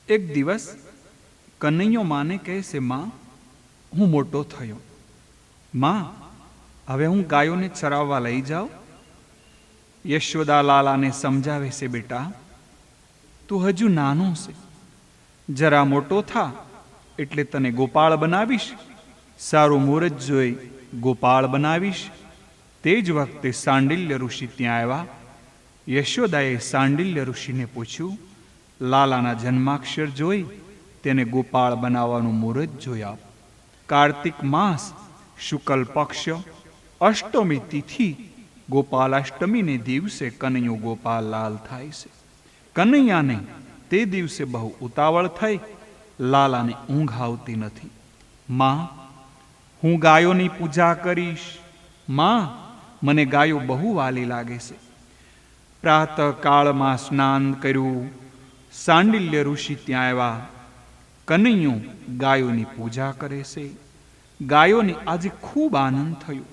એક દિવસ કનૈયો માને કહે છે, માં, હું મોટો થયો. માં, હવે હું ગાયોને ચરાવવા લઈ જાઉં. યશોદા લાલાને સમજાવે છે, બેટા, તું હજુ નાનો છે, જરા મોટો થા એટલે તને ગોપાળ બનાવીશ, સારું મુહૂર્ત જોઈ ગોપાળ બનાવીશ. તે જ વખતે સાંડિલ્ય ઋષિ ત્યાં આવ્યા. યશોદાએ સાંડિલ્ય ઋષિને પૂછ્યું. લાલાના જન્માક્ષર જોઈ તેને ગોપાળ બનાવવાનું મુહૂર્ત જોયા. કાર્તિક માસ શુક્લ પક્ષ અષ્ટમી તિથિ ગોપાલાષ્ટમીને દિવસે કનૈયો ગોપાલલાલ થાય છે. કનૈયાને તે દિવસે બહુ ઉતાવળ થઈ. લાલાને ઊંઘ આવતી નથી. માં, હું ગાયોની પૂજા કરીશ. માં, મને ગાયો બહુ વાલી લાગે છે. પ્રાતઃ કાળમાં સ્નાન કર્યું. સાંડિલ્ય ઋષિ ત્યાં આવ્યા. કનૈયો ગાયોની પૂજા કરે છે. ગાયોને આજે ખૂબ આનંદ થયો.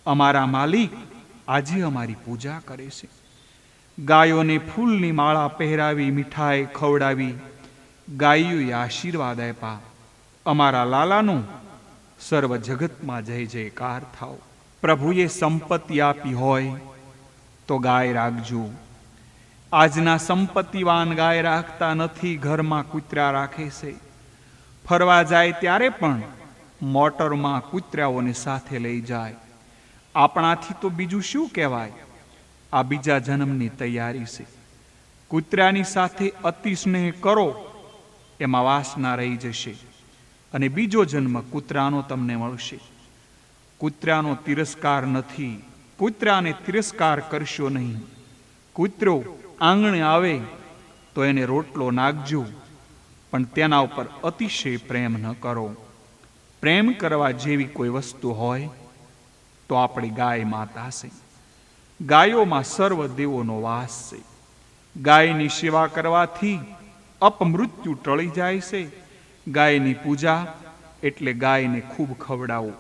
અમારા માલિક આજે અમારી પૂજા કરે છે. ગાયોને ફૂલની માળા પહેરાવી, મીઠાઈ ખવડાવી. ગાયોએ આશીર્વાદ આપ્યા. અમારા લાલાનો સર્વ જગતમાં જય જયકાર થાવ. પ્રભુએ સંપત્તિ આપી હોય તો ગાય રાખજો. આજના સંપત્તિવાન ગાય રાખતા નથી, ઘરમાં કૂતરા રાખે છે. ફરવા જાય ત્યારે પણ મોટરમાં કૂતરાઓને સાથે લઈ જાય. આપણાથી તો બીજું શું કહેવાય? આ બીજા જન્મની તૈયારી છે. કૂતરાની સાથે અતિ સ્નેહ કરો, એમાં વાસના રહી જશે અને બીજો જન્મ કૂતરાનો તમને મળશે. કૂતરાનો તિરસ્કાર નથી. કૂતરાને તિરસ્કાર કરશો નહીં. કૂતરો આંગણે આવે તો એને રોટલો નાખજો, પણ તેના ઉપર અતિશય પ્રેમ ન કરો. પ્રેમ કરવા જેવી કોઈ વસ્તુ હોય તો આપણી ગાય માતા છે. ગાયોમાં સર્વ દેવોનો વાસ છે. ગાયની સેવા કરવાથી અપમૃત્યુ ટળી જાય છે. ગાયની પૂજા એટલે ગાયને ખૂબ ખવડાવો.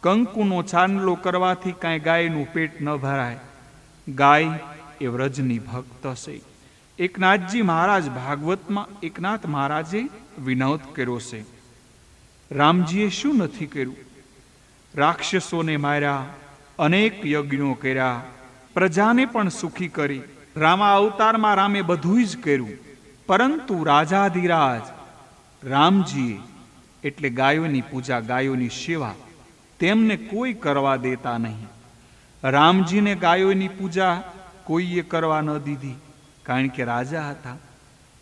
કંકુનો ચાંદલો કરવાથી કાંઈ ગાયનું પેટ ન ભરાય. ગાય એ વ્રજની ભક્ત છે. એકનાથજી મહારાજ ભાગવતમાં એકનાથ મહારાજે વિનોદ કર્યો છે. રામજીએ શું નથી કર્યું? રાક્ષસોને માર્યા, અનેક યજ્ઞો કર્યા, પ્રજાને પણ સુખી કરી. રામા અવતારમાં રામે બધું જ કર્યું, પરંતુ રાજાધિરાજ રામજીએ એટલે ગાયોની પૂજા, ગાયોની સેવા તેમને કોઈ કરવા દેતા નહીં. રામજીને ગાયોની પૂજા કોઈએ કરવા ન દીધી, કારણ કે રાજા હતા.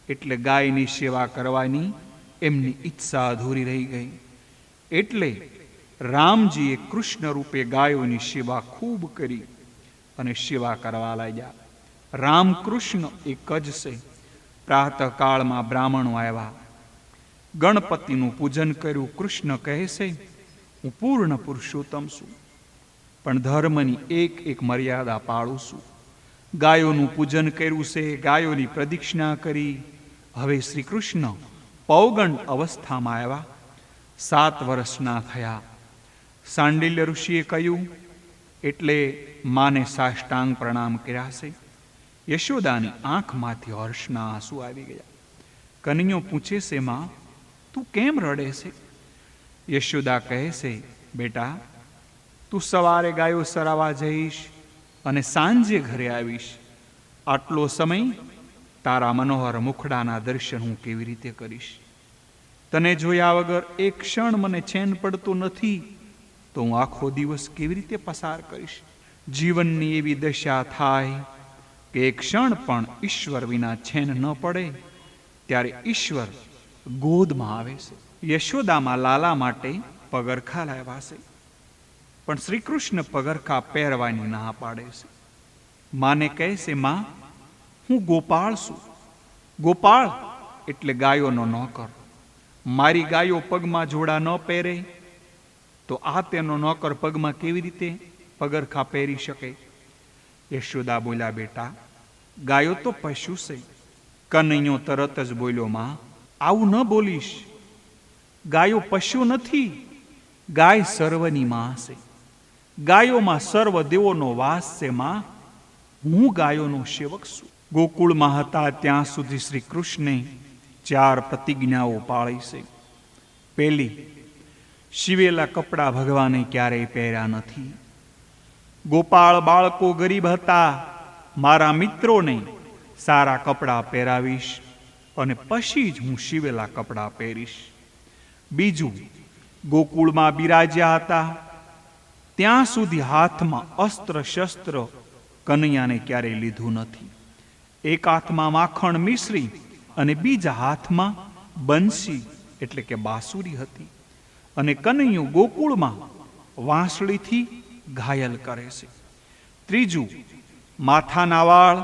એટલે ગાયની સેવા કરવાની એમની ઈચ્છા અધૂરી રહી ગઈ. એટલે રામજીએ કૃષ્ણ રૂપે ગાયોની સેવા ખૂબ કરી અને સેવા કરવા લાગ્યા. રામકૃષ્ણ એક જ છે. પ્રાતઃકાળમાં બ્રાહ્મણો આવ્યા, ગણપતિનું પૂજન કર્યું. કૃષ્ણ કહે છે, હું પૂર્ણ પુરુષોત્તમ છું, પણ ધર્મની એક એક મર્યાદા પાળું છું. ગાયોનું પૂજન કર્યું છે, ગાયોની પ્રદક્ષિણા કરી. હવે શ્રી કૃષ્ણ પૌગંડ અવસ્થામાં આવ્યા. 7 વર્ષના થયા. સાંડિલ્ય ઋષિએ કહ્યું એટલે માને સાષ્ટાંગ પ્રણામ કર્યા છે. યશોદાની આંખમાંથી હર્ષના આંસુ આવી ગયા. કનૈયો પૂછે છે, માં, તું કેમ રડે છે? યશોદા કહે છે, બેટા, તું સવારે ગાયો ચરાવવા જઈશ અને સાંજે ઘરે આવીશ. આટલો સમય તારા મનોહર મુખડાના દર્શન હું કેવી રીતે કરીશ? તને જોયા વગર એક ક્ષણ મને ચેન પડતું નથી, તો હું આખો દિવસ કેવી રીતે પસાર કરીશ? જીવનની એવી દશા થાય કે એક ક્ષણ પણ ઈશ્વર વિના ચેન ન પડે, ત્યારે ઈશ્વર ગોદમાં આવે છે. યશોદામાં લાલા માટે પગરખા લાવ્યા છે, પણ શ્રી કૃષ્ણ પગરખા પહેરવાની ના પાડે છે. માને કહે છે, માં, હું ગોપાળ છું. ગોપાળ એટલે ગાયોનો નોકર. મારી ગાયો પગમાં જોડા ન પહેરે તો આ તેનો નોકર પગમાં કેવી રીતે પગરખા પહેરી શકે? યશોદા બોલ્યા, બેટા, ગાયો તો પશુ છે. કનૈયો તરત જ બોલ્યો, માં, આવું ન બોલીશ. ગાયો પશુ નથી, ગાય સર્વની માં છે. ગાયોમાં સર્વ દેવોનો વાસ છે. માં, હું ગાયોનો સેવક છું. ગોકુળમાં હતા ત્યાં સુધી શ્રી કૃષ્ણે 4 પ્રતિજ્ઞાઓ પાળી છે. પહેલી, શિવેલા કપડાં ભગવાને ક્યારેય પહેર્યા નથી. ગોપાળ બાળકો ગરીબ હતા, મારા મિત્રોને સારા કપડાં પહેરાવીશ અને પછી જ હું શિવેલા કપડાં પહેરીશ. બીજું, ગોકુળમાં બિરાજ્યા હતા ત્યાં સુધી હાથમાં અસ્ત્ર શસ્ત્ર કનૈયાને ક્યારેય લીધું નથી. એક હાથમાં માખણ મિશ્રી અને બીજા હાથમાં બંસી એટલે કે બાંસુરી હતી. અને કનૈયું ગોકુળમાં વાંસળીથી ઘાયલ કરે છે. ત્રીજું, માથાના વાળ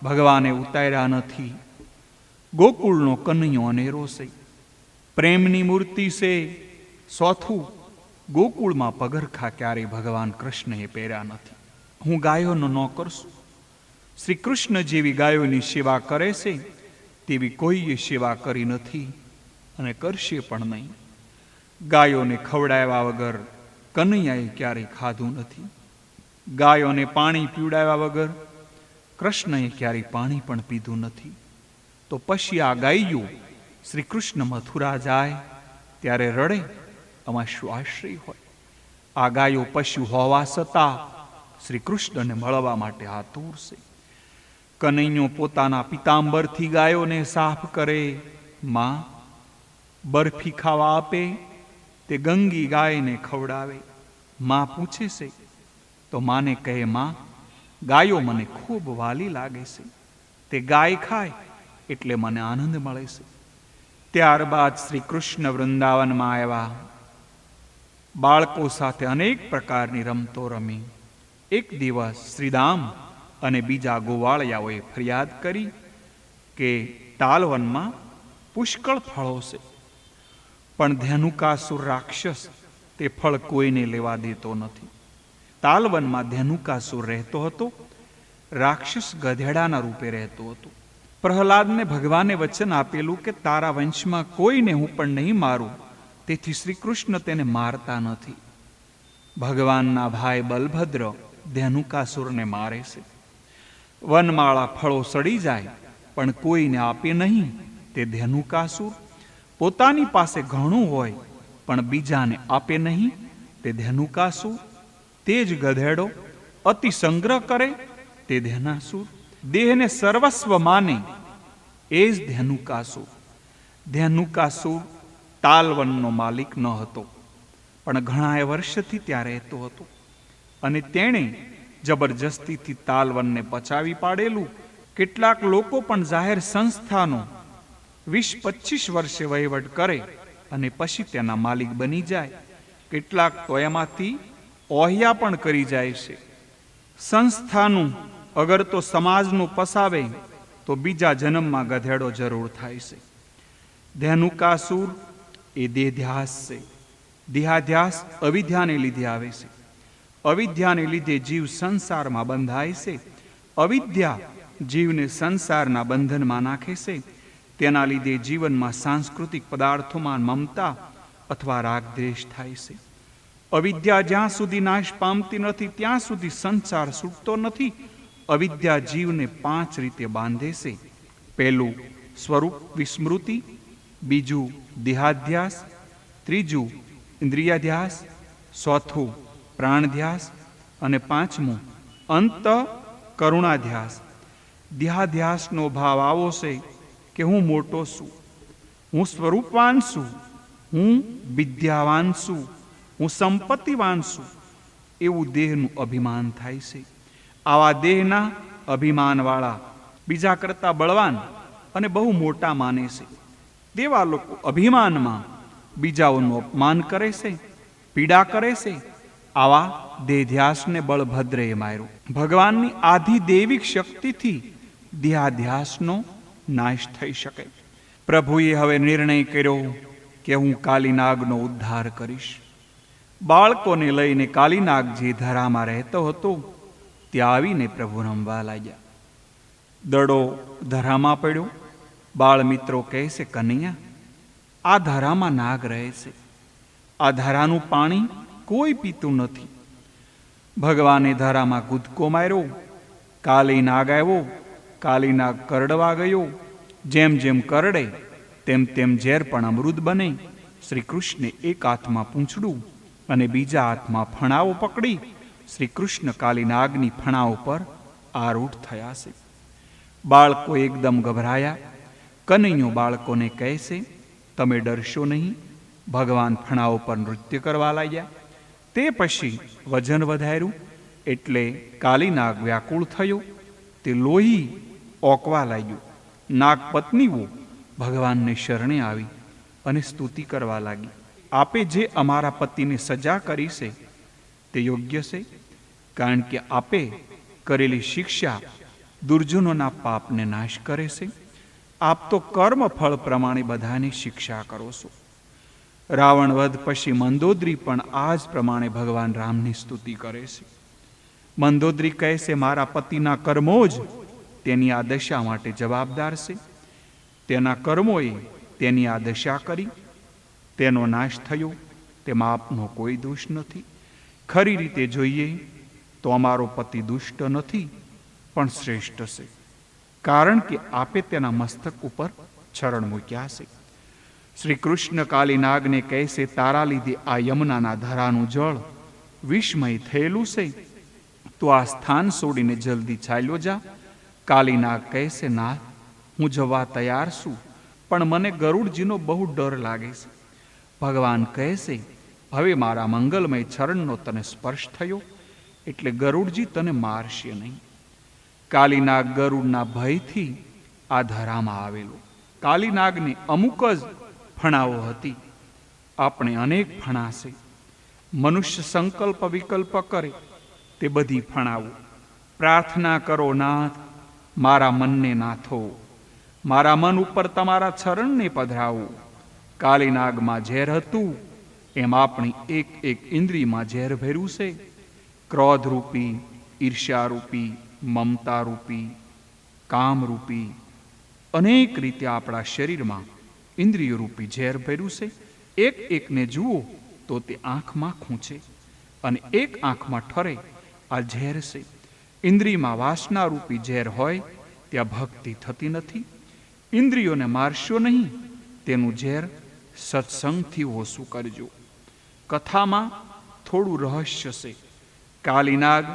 ભગવાને ઉતાર્યા નથી. ગોકુળનો કનૈયો અનેરો છે, પ્રેમની મૂર્તિ છે. ચોથું, ગોકુળમાં પગરખા ક્યારેય ભગવાન કૃષ્ણએ પહેર્યા નથી. હું ગાયોનો નોકર છું. શ્રી કૃષ્ણ જેવી ગાયોની સેવા કરે છે તેવી કોઈએ સેવા કરી નથી અને કરશે પણ નહીં. ગાયોને ખવડાવ્યા વગર કનૈયાએ ક્યારેય ખાધું નથી. ગાયોને પાણી પીવડાવ્યા વગર કૃષ્ણએ ક્યારેય પાણી પણ પીધું નથી. તો પછી આ ગાયો શ્રી કૃષ્ણ મથુરા જાય ત્યારે રડે, આમાં શું આશ્રય હોય? આ ગાયો પશુ હોવા છતાં શ્રી કૃષ્ણને મળવા માટે આતુર છે. કનૈયો પોતાના પિતાંબરથી ગાયોને સાફ કરે. માં બરફી ખાવા આપે, તે ગંગી ગાયને ખવડાવે. માં પૂછે છે તો માને કહે, માં ગાયો મને ખૂબ વાલી લાગે છે, તે ગાય ખાય એટલે મને આનંદ મળે છે. ત્યારબાદ શ્રી કૃષ્ણ વૃંદાવનમાં આવ્યા. બાળકો સાથે અનેક પ્રકારની રમતો રમી. એક દિવસ શ્રીદામ અને બીજા ગોવાળિયાઓએ ફરિયાદ કરી કે તાલવનમાં પુષ્કળ ફળો છે, પણ ધેનુકાસુર રાક્ષસ તે ફળ કોઈને લેવા દેતો નથી. તાલવનમાં ધેનુકાસુર રહેતો હતો. રાક્ષસ ગધેડાના રૂપે રહેતો હતો. પ્રહલાદને ભગવાને વચન આપેલું કે તારા વંશમાં કોઈને હું પણ નહીં મારું, તેથી શ્રી કૃષ્ણ તેને મારતા નથી. ભગવાનના ભાઈ બલભદ્ર ધેનુકાસુરને મારે છે. વનમાળા ફળો સડી જાય પણ કોઈને આપે નહીં તે ધેનુકાસુર, પોતાની પાસે ઘણું હોય પણ બીજાને આપે નહીં તે ધેનુકાસુર, તે જ ગધેડો અતિ સંગ્રહ કરે તે ધેનાસુર, દેહને સર્વસ્વ માને એ જ ધેનુકાસુર. ધેનુકાસુર તાલવનનો માલિક ન હતો, પણ ઘણા વર્ષથી ત્યાં રહેતો હતો અને તેણે જબરજસ્તીથી તાલવનને પચાવી પાડેલું. કેટલાક લોકો પણ જાહેર સંસ્થાનો 20-25 વર્ષે વહીવટ કરે અને પછી તેના માલિક બની જાય. કેટલાક તો એમાંથી ઓહ્યા પણ કરી જાય છે. સંસ્થાનું અગર તો સમાજનું પસાવે તો બીજા જન્મમાં ગધેડો જરૂર થાય છે. ધેનુકાસુર એ દેહધ્યાસ છે. દેહાધ્યાસ અવિદ્યાને લીધે આવે છે. અવિદ્યાને લીધે જીવ સંસારમાં બંધાય છે. અવિદ્યા જીવને સંસારના બંધનમાં નાખે છે. તેના લીધે જીવનમાં સાંસ્કૃતિક પદાર્થોમાં મમતા અથવા રાગદ્વેષ થાય છે. અવિદ્યા જ્યાં સુધી નાશ પામતી નથી ત્યાં સુધી સંસાર છૂટતો નથી. અવિદ્યા જીવને 5 રીતે બાંધે છે. પહેલું સ્વરૂપ વિસ્મૃતિ, બીજું દેહાધ્યાસ, ત્રીજું ઇન્દ્રિયાધ્યાસ, ચોથું પ્રાણધ્યાસ અને પાંચમું અંત કરુણાધ્યાસ. દેહાધ્યાસનો ભાવ આવો છે કે હું મોટો છું, હું સ્વરૂપવાન છું, હું વિદ્યાવાન છું, હું સંપત્તિવાન છું, એવું દેહનું અભિમાન થાય છે. આવા દેહના અભિમાનવાળા બીજા કરતા બળવાન અને બહુ મોટા માને છે. તેવા લોકો અભિમાનમાં બીજાઓનું અપમાન કરે છે, પીડા કરે છે. આવા દેહધ્યાસને બળભદ્રએ માર્યો. ભગવાનની આધિદૈવિક શક્તિથી દેહાધ્યાસનો નાશ થઈ શકે. પ્રભુએ હવે નિર્ણય કર્યો કે હું કાલીનાગનો ઉદ્ધાર કરીશ. બાળકોને લઈને કાલીનાગ જે ધરામાં રહેતો હતો ત્યાં આવીને પ્રભુ રમવા લાગ્યા. દડો ધરામાં પડ્યો. બાળ મિત્રો કહે છે, કનૈયા, આ ધરામાં નાગ રહે છે, આ ધરાનું પાણી કોઈ પીતું નથી. ભગવાને ધરામાં કૂદકો માર્યો. કાલી નાગ આવ્યો. કાલી નાગ કરડવા ગયો. જેમ જેમ કરડે તેમ તેમ ઝેર પણ અમૃત બને. શ્રી કૃષ્ણે એક હાથમાં પૂંછડું અને બીજા હાથમાં ફણાઓ પકડી શ્રી કૃષ્ણ કાલીનાગની ફણાઓ પર આરૂઢ થયા છે. બાળકો એકદમ ગભરાયા. કનૈયો બાળકોને કહે છે, તમે ડરશો નહીં. ભગવાન ફણાઓ પર નૃત્ય કરવા લાગ્યા. તે પછી વજન વધાર્યું એટલે કાલીનાગ વ્યાકુળ થયો. તે લોહી ઓકવા લાગ્યું. નાગપત્નીઓ ભગવાનને શરણે આવી અને સ્તુતિ કરવા લાગી. આપે જે અમારા પતિને સજા કરી છે તે યોગ્ય છે, કારણ કે આપે કરેલી શિક્ષા દુર્જનોના પાપને નાશ કરે છે. આપ તો કર્મ ફળ પ્રમાણે બધાની શિક્ષા કરો છો. રાવણ વધ પછી મંદોદરી પણ આ જ પ્રમાણે ભગવાન રામની સ્તુતિ કરે છે. મંદોદરી કહે છે, મારા પતિના કર્મો જ તેની આ દશા માટે જવાબદાર છે. તેના કર્મોએ તેની આ દશા કરી, તેનો નાશ થયો. તેમાં આપનો કોઈ દોષ નથી. ખરી રીતે જોઈએ તો અમારો પતિ દુષ્ટ નથી, પણ શ્રેષ્ઠ છે, કારણ કે આપે તેના મસ્તક ઉપર ચરણ મૂક્યા છે. શ્રી કૃષ્ણ કાલીનાગને કહે છે, તારા લીધે આ યમુનાના ધરાનું જળ વિસ્મય થયેલું છે, તો આ સ્થાન છોડીને જલ્દી ચાલ્યો જા. કાલીનાગ કહે છે, નાથ, હું જવા તૈયાર છું, પણ મને ગરુડજીનો બહુ ડર લાગે છે. ભગવાન કહે છે, હવે મારા મંગલમય ચરણનો તને સ્પર્શ થયો એટલે ગરુડજી તને મારશે નહીં. કાલીનાગ ગરુડના ભયથી આ ધરામાં આવેલો. કાલીનાગને અમુક જ ફણાઓ હતી, આપણે અનેક ફણા છે. મનુષ્ય સંકલ્પ વિકલ્પ કરે તે બધી ફણાઓ. પ્રાર્થના કરો, નાથ, મારા મનને નાથો, મારા મન ઉપર તમારા ચરણને પધરાવો. કાલીનાગમાં ઝેર હતું એમ આપણી એક એક ઇન્દ્રિયમાં ઝેર ભર્યું છે. ક્રોધરૂપી, ઈર્ષ્યારૂપી, મમતારૂપી, કામરૂપી અનેક રીતે આપણા શરીરમાં ઇન્દ્રિયરૂપી ઝેર ભર્યું છે. એક એકને જુઓ તો તે આંખમાં ખૂંચે અને એક આંખમાં ઠરે. આ ઝેર છે. ઇન્દ્રિયમાં વાસનારૂપી ઝેર હોય ત્યાં ભક્તિ થતી નથી. ઇન્દ્રિયોને મારશો નહીં, તેનું ઝેર સત્સંગથી ઓછું કરજો. કથામાં થોડું રહસ્ય છે. કાલીનાગ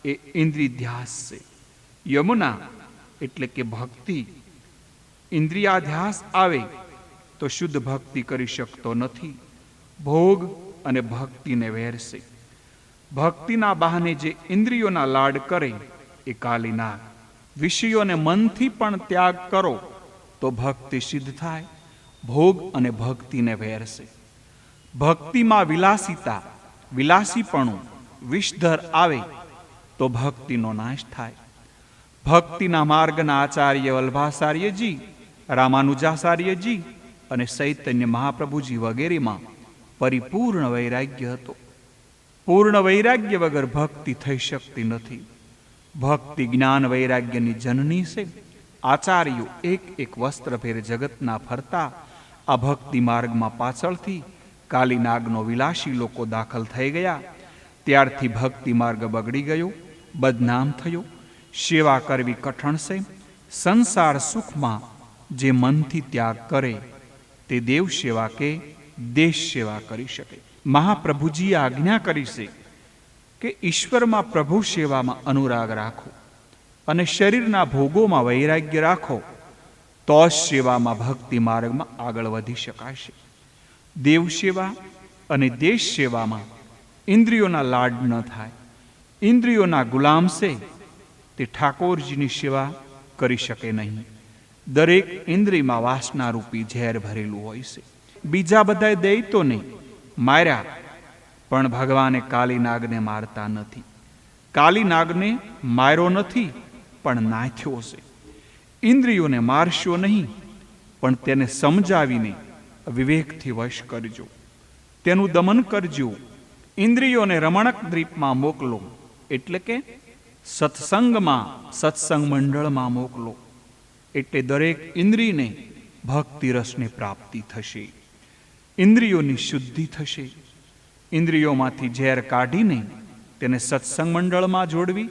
એ ઇન્દ્રિયધ્યાસ છે. યમુના એટલે કે ભક્તિ. ઇન્દ્રિયાધ્યાસ આવે તો શુદ્ધ ભક્તિ કરી શકતો નથી. ભોગ અને ભક્તિને વેરશે. ભક્તિના બહાને જે ઇન્દ્રિયોના લાડ કરે એ કાલીનાગ. વિષયોને મનથી પણ ત્યાગ કરો તો ભક્તિ સિદ્ધ થાય. ભોગ અને ભક્તિને વેરશે. ભક્તિમાં વિલાસિતા, વિલાસીપણું, વિષધર આવે તો ભક્તિનો નાશ થાય. ભક્તિના માર્ગના આચાર્ય વલ્ભાચાર્યજી, રામાનુજાચાર્યજી અને ચૈતન્ય મહાપ્રભુજી વગેરેમાં પરિપૂર્ણ વૈરાગ્ય હતો. પૂર્ણ વૈરાગ્ય વગર ભક્તિ થઈ શકતી નથી. ભક્તિ જ્ઞાન વૈરાગ્યની જનની છે. આચાર્યો એક એક વસ્ત્રભેર જગતના ફરતા આ ભક્તિ માર્ગમાં પાછળથી કાલીનાગનો વિલાસી લોકો દાખલ થઈ ગયા. ત્યારથી ભક્તિ માર્ગ બગડી ગયો, બદનામ થયો. સેવા કરવી કઠણ છે. સંસાર સુખમાં જે મનથી ત્યાગ કરે તે દેવ સેવા કે દેશ સેવા કરી શકે. મહાપ્રભુજીએ આજ્ઞા કરી છે કે ઈશ્વરમાં પ્રભુ સેવામાં અનુરાગ રાખો અને શરીરના ભોગોમાં વૈરાગ્ય રાખો, તો જ સેવામાં ભક્તિ માર્ગમાં આગળ વધી શકાશે. દેવ સેવા અને દેશ સેવામાં ઇન્દ્રિયોના લાડ ન થાય. ઇન્દ્રિયોના ગુલામ છે તે ઠાકોરજીની સેવા કરી શકે નહીં. દરેક ઇન્દ્રિયમાં વાસનારૂપી ઝેર ભરેલું હોય છે. બીજા બધા દૈત્યોને માર્યા, પણ ભગવાને કાલીનાગને મારતા નથી. કાલીનાગને માર્યો નથી, પણ નાથ્યો છે. ઇન્દ્રિયોને મારશો નહીં, પણ તેને સમજાવીને વિવેકથી વશ કરજો. તેનું દમન કરજો. ઇન્દ્રિયોને રમણક દ્વીપમાં મોકલો, એટલે કે સત્સંગમાં, સત્સંગ મંડળમાં મોકલો. એટલે દરેક ઇન્દ્રિયને ભક્તિ રસની પ્રાપ્તિ થશે. ઇન્દ્રિયોની શુદ્ધિ થશે. ઇન્દ્રિયોમાંથી ઝેર કાઢીને તેને સત્સંગ મંડળમાં જોડવી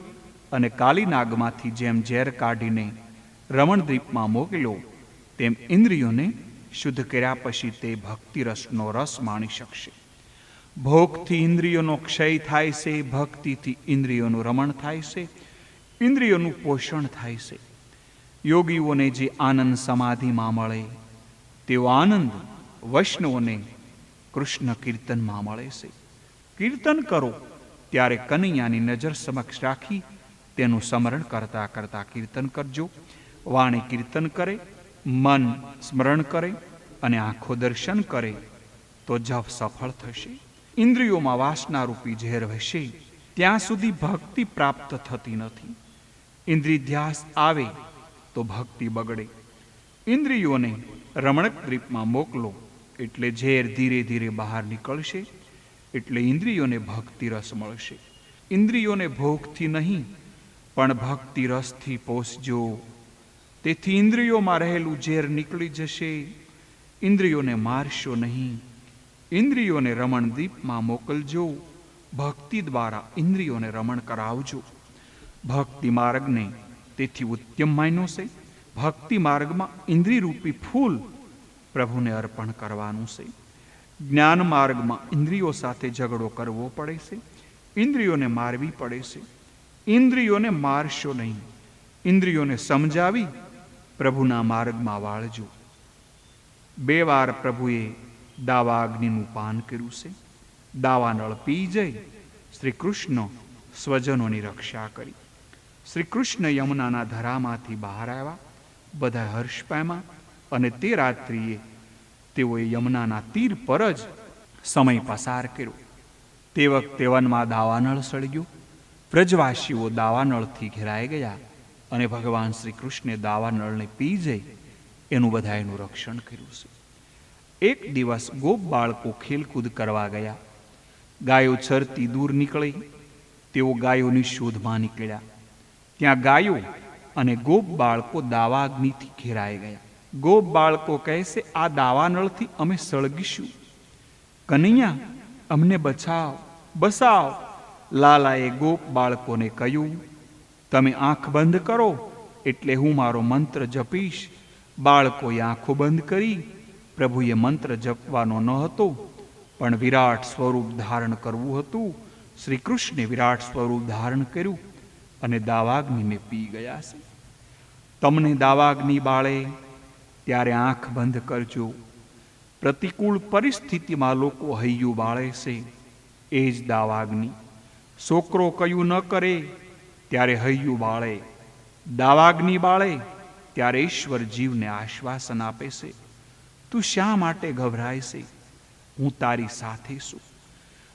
અને કાલીનાગમાંથી જેમ ઝેર કાઢીને રમણદ્વીપમાં મોકલ્યો તેમ ઇન્દ્રિયોને શુદ્ધ કર્યા પછી તે ભક્તિ રસનો રસ માણી શકશે. ભોગથી ઇન્દ્રિયોનો ક્ષય થાય છે, ભક્તિથી ઇન્દ્રિયોનું રમણ થાય છે, ઇન્દ્રિયોનું પોષણ થાય છે. યોગીઓને જે આનંદ સમાધિમાં મળે તેવો આનંદ વૈષ્ણવોને કૃષ્ણ કીર્તનમાં મળે છે. કીર્તન કરો ત્યારે કનૈયાની નજર સમક્ષ રાખી તેનું સ્મરણ કરતા કરતા કીર્તન કરજો. વાણી કીર્તન કરે, મન સ્મરણ કરે અને આંખો દર્શન કરે તો જપ સફળ થશે. ઇન્દ્રિયોમાં વાસનારૂપી ઝેર વહેશે ત્યાં સુધી ભક્તિ પ્રાપ્ત થતી નથી. ઇન્દ્રિયધ્યાસ આવે તો ભક્તિ બગડે. ઇન્દ્રિયોને રમણક દ્વીપમાં મોકલો એટલે ઝેર ધીરે ધીરે બહાર નીકળશે, એટલે ઇન્દ્રિયોને ભક્તિ રસ મળશે. ઇન્દ્રિયોને ભોગથી નહીં પણ ભક્તિ રસથી પોષજો. તેથી ઇન્દ્રિયોમાં રહેલું ઝેર નીકળી જશે. ઇન્દ્રિયોને મારશો નહીં, ઇન્દ્રિયોને રમણ દીપમાં મોકલજો. ભક્તિ દ્વારા ઇન્દ્રિયોને રમણ કરાવજો. ભક્તિ માર્ગને તેથી ઉત્તમ માન્યો છે. ભક્તિ માર્ગમાં ઇન્દ્રિયરૂપી ફૂલ પ્રભુને અર્પણ કરવાનું છે. જ્ઞાન માર્ગમાં ઇન્દ્રિયો સાથે ઝઘડો કરવો પડે છે, ઇન્દ્રિયોને મારવી પડે છે. ઇન્દ્રિયોને મારશો નહીં, ઇન્દ્રિયોને સમજાવી પ્રભુના માર્ગમાં વાળજો. 2 વાર પ્રભુએ દાવાગ્નિનું પાન કર્યું છે. દાવાનળ પી જઈ શ્રી કૃષ્ણ સ્વજનોની રક્ષા કરી. શ્રી કૃષ્ણ યમુનાના ધરામાંથી બહાર આવ્યા. બધા હર્ષ પામ્યા અને તે રાત્રિએ તેઓએ યમુનાના તીર પર જ સમય પસાર કર્યો. તે વખતે વનમાં દાવાનળ સળગ્યો. વ્રજવાસીઓ દાવાનળથી ઘેરાઈ ગયા અને ભગવાન શ્રી કૃષ્ણે દાવાનળને પી જઈ એનું બધાયનું રક્ષણ કર્યું છે. એક દિવસ ગોપ બાળકો ખેલકૂદ કરવા ગયા. ગાયો ચરતી દૂર નીકળી. તેઓ ગાયોની શોધમાં નીકળ્યા. ત્યાં ગાયો અને ગોપ બાળકો દાવાગ્નિથી ઘેરાઈ ગયા. ગોપ બાળકો કહે છે, આ દાવાનળથી અમે સળગીશું. કનૈયા, અમને બચાવ, બસાવ. લાલાએ ગોપ બાળકોને કહ્યું, તમે આંખ બંધ કરો એટલે હું મારો મંત્ર જપીશ. બાળકોએ આંખો બંધ કરી. પ્રભુએ મંત્ર જપવાનો ન હતો પણ વિરાટ સ્વરૂપ ધારણ કરવું હતું. શ્રી કૃષ્ણે વિરાટ સ્વરૂપ ધારણ કર્યું અને દાવાગ્નિને પી ગયા છે. તમને દાવાગ્નિ બાળે ત્યારે આંખ બંધ કરજો. પ્રતિકૂળ પરિસ્થિતિમાં લોકો હૈયું બાળે છે, એ જ દાવાગ્નિ. છોકરો કયું ન કરે ત્યારે હૈયું બાળે. દાવાગ્નિ બાળે ત્યારે ઈશ્વર જીવને આશ્વાસન આપે છે, તું શા માટે ગભરાય છે? હું તારી સાથે છું.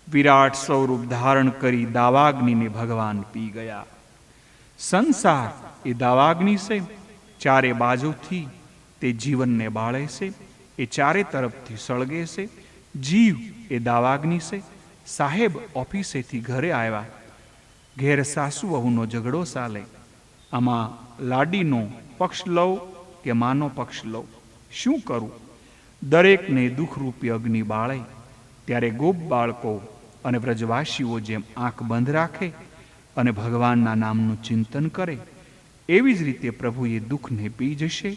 વિરાટ સ્વરૂપ ધારણ કરી દાવાગ્નિને ભગવાન પી ગયા. સંસાર એ દાવાગ્નિ છે. ચારે બાજુથી તે જીવનને બાળે છે, એ ચારે તરફથી સળગે છે. જીવ એ દાવાગ્નિ છે. સાહેબ ઓફિસેથી ઘરે આવ્યા. ઘેર સાસુ વહુનો ઝઘડો ચાલે. આમાં લાડીનો પક્ષ લઉં કે માનો પક્ષ લઉં, શું કરું? દરેકને દુઃખરૂપી અગ્નિ બાળે. ત્યારે ગોપ બાળકો અને વ્રજવાસીઓ જેમ આંખ બંધ રાખે અને ભગવાનના નામનું ચિંતન કરે, એવી જ રીતે પ્રભુ એ દુઃખને પી જશે,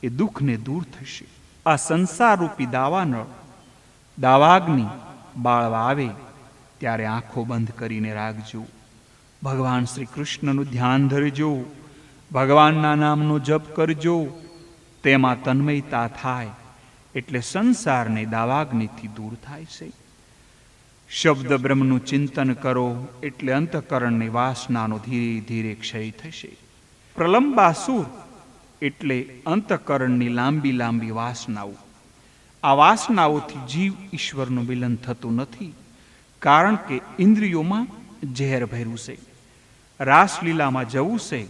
એ દુઃખને દૂર થશે. આ સંસારરૂપી દાવાનળ દાવાગ્નિ બાળવા આવે ત્યારે આંખો બંધ કરીને રાખજો. ભગવાન શ્રી કૃષ્ણનું ધ્યાન ધરજો. ભગવાનના નામનો જપ કરજો. તેમાં તન્મયતા થાય એટલે સંસારને દાવાગ્નિથી દૂર થાય છે. શબ્દ બ્રહ્મનું ચિંતન કરો એટલે અંતઃકરણની વાસનાનો ધીરે ધીરે ક્ષય થશે. પ્રલંબાસુર એટલે અંતઃકરણની લાંબી લાંબી વાસનાઓ. આ વાસનાઓથી જીવ ઈશ્વરનું મિલન થતું નથી, કારણ કે ઇન્દ્રિયોમાં ઝેર ભર્યું છે. રાસલીલામાં જવું છે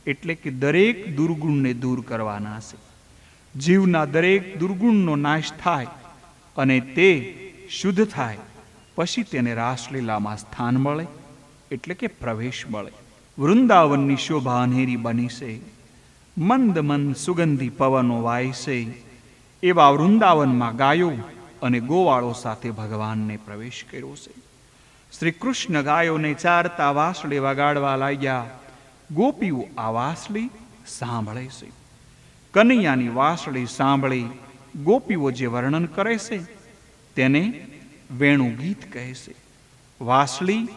એટલે કે દરેક દુર્ગુણને દૂર કરવાના છે. જીવના દરેક દુર્ગુણનો નાશ થાય અને તે શુદ્ધ થાય પછી તેને રાસલીલામાં સ્થાન મળે, એટલે કે પ્રવેશ મળે. વૃંદાવનની શોભા અનેરી બની છે. મંદ મંદ સુગંધી પવનો વાય છે. એવા વૃંદાવનમાં ગાયો અને ગોવાળો સાથે ભગવાનને પ્રવેશ કર્યો છે. શ્રી કૃષ્ણ ગાયોને ચારતા વાંસળી વગાડવા લાગ્યા. ગોપીઓ આ વાંસળી સાંભળે છે. કનૈયાની વાંસળી સાંભળી ગોપીઓ જે વર્ણન કરે છે તેને વેણુ ગીત કહે છે. વાસળી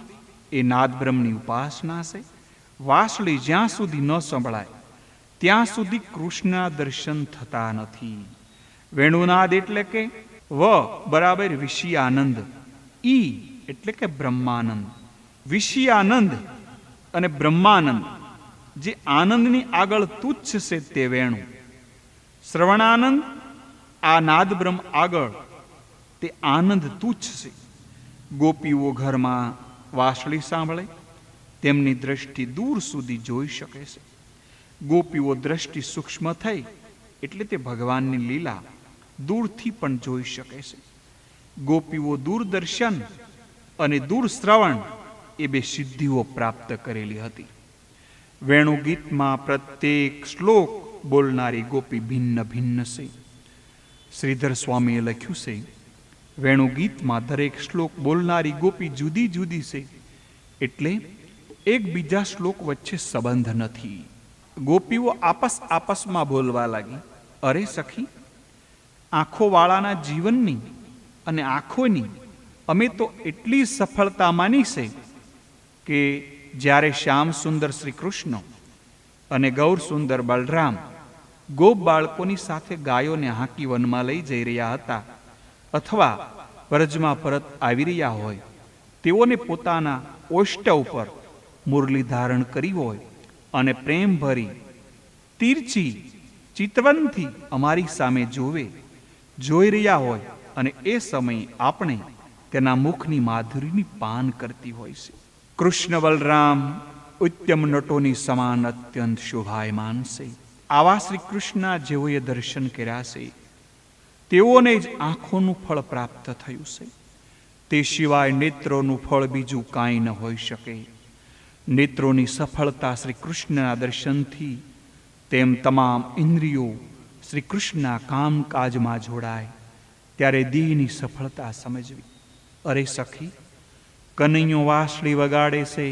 એ નાદબ્રહ્મની ઉપાસના છે. વાસળી જ્યાં સુધી ન સંભળાય ત્યાં સુધી કૃષ્ણના દર્શન થતા નથી. વેણુનાદ એટલે કે વ બરાબર વિષયાનંદ, ઈ એટલે કે બ્રહ્માનંદ. વિષયાનંદ અને બ્રહ્માનંદ જે આનંદની આગળ તુચ્છ છે તે વેણુ. શ્રવણાનંદ આ નાદબ્રહ્મ આગળ તે આનંદ તુચ્છ છે. ગોપીઓ ઘરમાં વાસળી સાંભળે તેમની દ્રષ્ટિ દૂર સુધી જોઈ શકે છે. ગોપીઓ દ્રષ્ટિ સૂક્ષ્મ થઈ એટલે તે ભગવાનની લીલા દૂરથી પણ જોઈ શકે છે. ગોપીઓ દૂરદર્શન અને દૂરશ્રવણ એ બે સિદ્ધિઓ પ્રાપ્ત કરેલી હતી. વેણુગીતમાં પ્રત્યેક શ્લોક બોલનારી ગોપી ભિન્ન ભિન્ન છે. શ્રીધર સ્વામીએ લખ્યું છે, વેણુગીતમાં દરેક શ્લોક બોલનારી ગોપી જુદી જુદી છે, એટલે એકબીજા શ્લોક વચ્ચે સંબંધ નથી. ગોપીઓ આપસમાં બોલવા લાગી, અરે સખી, આંખોવાળાના જીવનની અને આંખોની અમે તો એટલી સફળતા માની છે કે જ્યારે શ્યામ સુંદર શ્રી કૃષ્ણ અને ગૌર સુંદર બલરામ ગોપ બાળકોની સાથે ગાયોને હાંકી વનમાં લઈ જઈ રહ્યા હતા, અથવા વ્રજમાં પરત આવી રહ્યા હોય, તેઓને પોતાના ઓષ્ટવ પર મુરલી ધારણ કરી હોય અને પ્રેમ ભરી તીરચી ચિતવનથી અમારી સામે જોઈ રહ્યા હોય, અને એ સમયે આપણે તેના મુખની માધુરીની પાન કરતી હોય છે. કૃષ્ણ બલરામ ઉત્તમ નટોની સમાન અત્યંત શોભાયમાન છે. આવા શ્રી કૃષ્ણના જેઓએ દર્શન કર્યા છે તેઓને જ આંખોનું ફળ પ્રાપ્ત થયું છે. તે સિવાય નેત્રોનું ફળ બીજું કાંઈ ન હોઈ શકે. નેત્રોની સફળતા શ્રી કૃષ્ણના દર્શનથી, તેમ તમામ ઇન્દ્રિયો શ્રી કૃષ્ણના કામકાજમાં જોડાય ત્યારે દેહની સફળતા સમજવી. અરે સખી, કનૈયો વાંસળી વગાડે છે,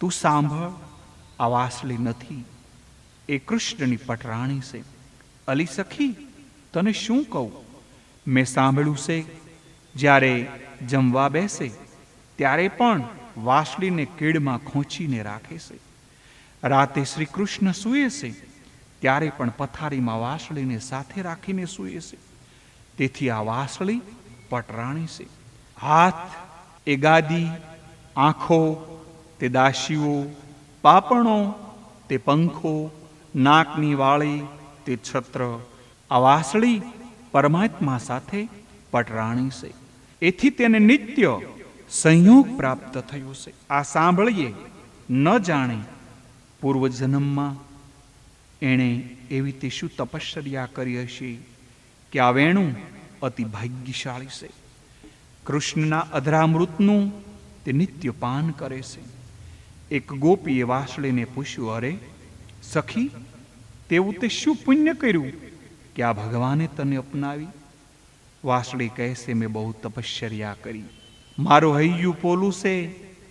તું સાંભળ, આ વાંસળી નથી, એ કૃષ્ણની પટરાણી છે. અલી સખી, તને શું કહું, મેં સાંભળ્યું છે જ્યારે જમવા બેસે ત્યારે પણ વાંસળીને કેડમાં ખોંચીને રાખે છે. રાતે શ્રી કૃષ્ણ સૂએ છે ત્યારે પણ પથારીમાં વાંસળીને સાથે રાખીને સૂએ છે. તેથી આ વાંસળી પટરાણી છે. હાથ એ ગાદી, આંખો તે દાસીઓ, પાપણો તે પંખો, નાકની વાળી તે છત્ર. આ વાંસળી પરમાત્મા સાથે પટરાણી છે. એથી તેને નિત્ય સંયોગ પ્રાપ્ત થયો છે. આ સાંભળીએ ન જાણે પૂર્વજન્મમાં એણે એવી તે શું તપશ્ચર્યા કરી હશે કે આ વેણુ અતિ ભાગ્યશાળી છે. કૃષ્ણના અધરામૃતનું તે નિત્ય પાન કરે છે. એક ગોપીએ વાંસળીને પૂછ્યું, અરે સખી, તેવું તે શું પુણ્ય કર્યું કે આ ભગવાને તને અપનાવી? વાંસળી કહે છે, મેં બહુ તપશ્ચર્યા કરી. મારું હૈયું પોલું છે,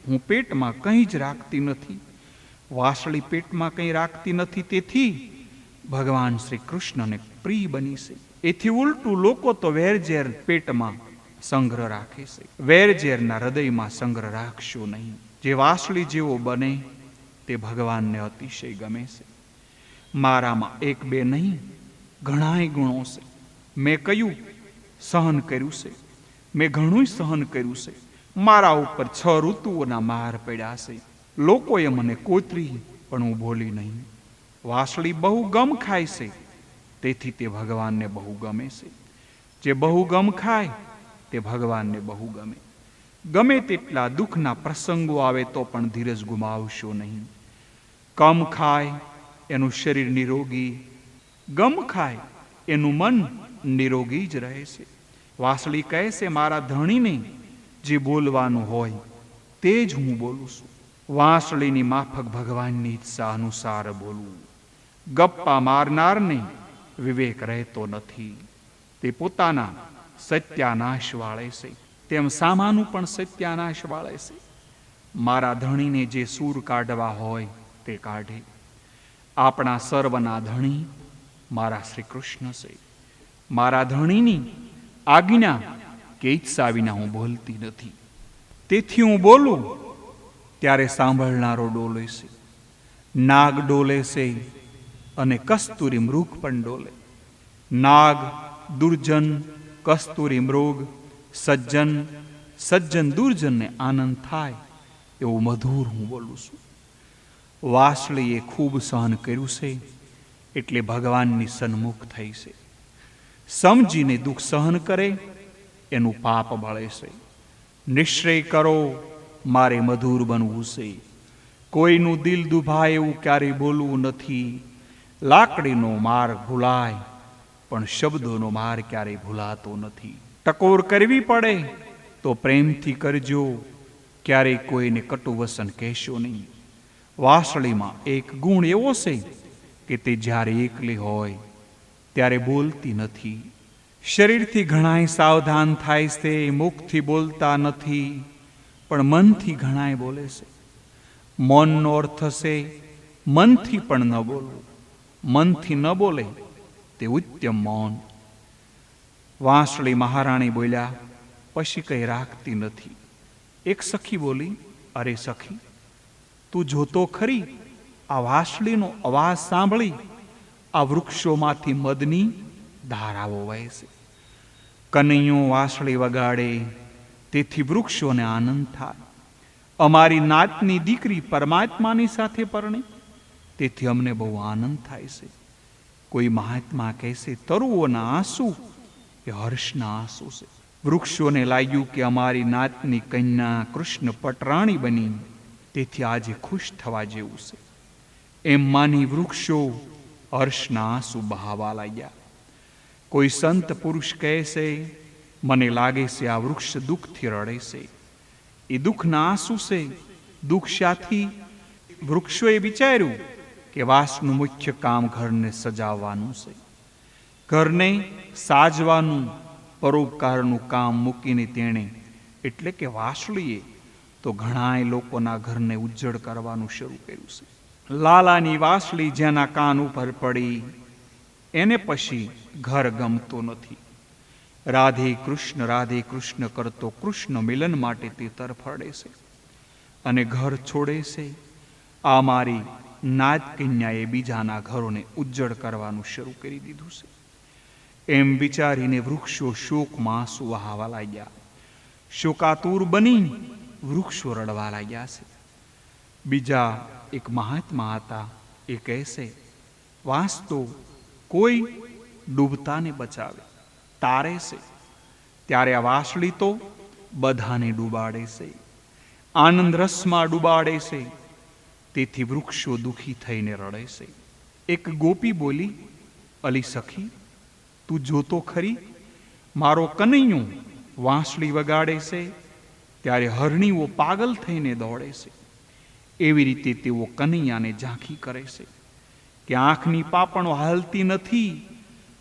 હું પેટમાં કંઈ જ રાખતી નથી. વાંસળી પેટમાં કંઈ રાખતી નથી, તેથી ભગવાન શ્રી કૃષ્ણને પ્રિય બની છે. એથી ઉલટું લોકો તો વેરઝેર પેટમાં સંગ્રહ રાખે છે. વેરઝેરના હૃદયમાં સંગ્રહ રાખશો નહીં. જે વાંસળી જેવો બને તે ભગવાનને અતિશય ગમે છે. મારામાં એક બે નહીં, ઘણાય ગુણો છે. મેં કયું સહન કર્યું છે, મેં ઘણું સહન કર્યું છે. મારા ઉપર 6 ઋતુઓના માર પડ્યા છે. લોકોએ મને કોતરી પણ હું ભૂલી નહીં. વાંસળી બહુ ગમ ખાય છે, તેથી તે ભગવાનને બહુ ગમે છે. જે બહુ ગમ ખાય તે ભગવાનને બહુ ગમે. ગમે તેટલા દુઃખના પ્રસંગો આવે તો પણ ધીરજ ગુમાવશો નહીં. કમ ખાય એનું શરીર નિરોગી, ગમ ખાય એનું મન નિરોગી જ રહે છે. વાંસળી કહે છે, મારા ધણીને જે બોલવાનું હોય તે જ હું બોલું છું. વાંસળીની માફક ભગવાનની ઈચ્છા અનુસાર બોલવું. ગપ્પા મારનારને વિવેક રહેતો નથી. તે પોતાના સત્યાનાશ વાળે છે, તેમ સામાનું પણ સત્યાનાશ વાળે છે. મારા ધણીને જે સૂર કાઢવા હોય તે કાઢે. આપણા સર્વના ધણી મારા શ્રી કૃષ્ણ છે. મારા ધણીની આજ્ઞા કે ઈચ્છા વિના હું બોલતી નથી. તેથી હું બોલું ત્યારે સાંભળનારો ડોલે છે, નાગ ડોલે છે અને કસ્તુરી મૃગ પણ ડોલે. નાગ દુર્જન, કસ્તુરી મૃગ સજ્જન, સજ્જન દુર્જનને આનંદ થાય એવું મધુર હું બોલું છું. વાસળીએ ખૂબ સહન કર્યું છે એટલે ભગવાનની સન્મુખ થઈ છે. સમજીને દુઃખ સહન કરે એનું પાપ બળે છે. નિશ્ચય કરો મારે મધુર બનવું છે. કોઈનું દિલ દુભાય એવું ક્યારેય બોલવું નથી. લાકડીનો માર્ગ ભૂલાય પણ શબ્દોનો માર્ગ ક્યારેય ભૂલાતો નથી. ટકોર કરવી પડે તો પ્રેમથી કરજો, ક્યારેય કોઈને કટુવસન કહેશો નહીં. વાસળીમાં એક ગુણ એવો છે કે તે જ્યારે એકલી હોય ત્યારે બોલતી નથી. શરીરથી ઘણાય સાવધાન થાય છે, મુખથી બોલતા નથી, પણ મનથી ઘણાય બોલે છે. મૌનનો અર્થ છે મનથી પણ ન બોલવું. મનથી ન બોલે તે ઉત્તમ મૌન. વાંસળી મહારાણી બોલ્યા પછી કંઈ રાખતી નથી. એક સખી બોલી, અરે સખી, તું જોતો ખરી આ વાંસળીનો અવાજ સાંભળી આ વૃક્ષોમાંથી મધની ધારાઓ વહે છે. કનૈયો વાંસળી વગાડે તેથી વૃક્ષોને આનંદ થાય. અમારી નાતની દીકરી પરમાત્માની સાથે પરણે તેથી અમને બહુ આનંદ થાય છે. કોઈ મહાત્મા કહેશે તરુઓના આંસુ એ હર્ષના આંસુ છે. વૃક્ષોને લાગ્યું કે અમારી નાતની કન્યા કૃષ્ણ પટરાણી બની તેથી આજે ખુશ થવા જેવું છે. એમ માની વૃક્ષો હર્ષના આંસુ બહાવા લાગ્યા. કોઈ સંત પુરુષ કહે છે મને લાગે છે આ વૃક્ષ દુઃખથી રડે છે. એ દુઃખના આંસુ છે. દુઃખ શાથી? વૃક્ષોએ વિચાર્યું કે વાસનું મુખ્ય કામ ઘરને સજાવવાનું છે. ઘરને સાજવાનું પરોપકારનું કામ મૂકીને તેણે એટલે કે વાસળીએ તો ઘણાય લોકોના ઘરને ઉજ્જડ કરવાનું શરૂ કર્યું છે. લાલાની વાસળી જેના કાન ઉપર પડી એને પછી ઘર ગમતો નથી. રાધે કૃષ્ણ કરતો કૃષ્ણ મિલન માટે તે તરફડે છે અને ઘર છોડે છે. આ મારી નાત કન્યાએ બીજાના ઘરોને ઉજ્જડ કરવાનું શરૂ કરી દીધું છે. એમ વિચારીને વૃક્ષો શોકમાં આંસુ વહાવા લાગ્યા. શોકાતુર બની વૃક્ષો રડવા લાગ્યા છે. બીજા એક મહાત્મા હતા. એ કહેશે વાંસતો કોઈ ડૂબતાને બચાવે, તારે છે, ત્યારે આ વાસળી તો બધાને ડૂબાડે છે, આનંદ રસમાં ડૂબાડે છે. તેથી વૃક્ષો દુઃખી થઈને રડે છે. એક ગોપી બોલી, અલી સખી, તું જોતો ખરી મારો કનૈયો વાંસળી વગાડે છે ત્યારે હરણીઓ પાગલ થઈને દોડે છે. એવી રીતે તેઓ કનૈયાને ઝાંખી કરે છે કે આંખની પાપણો હાલતી નથી.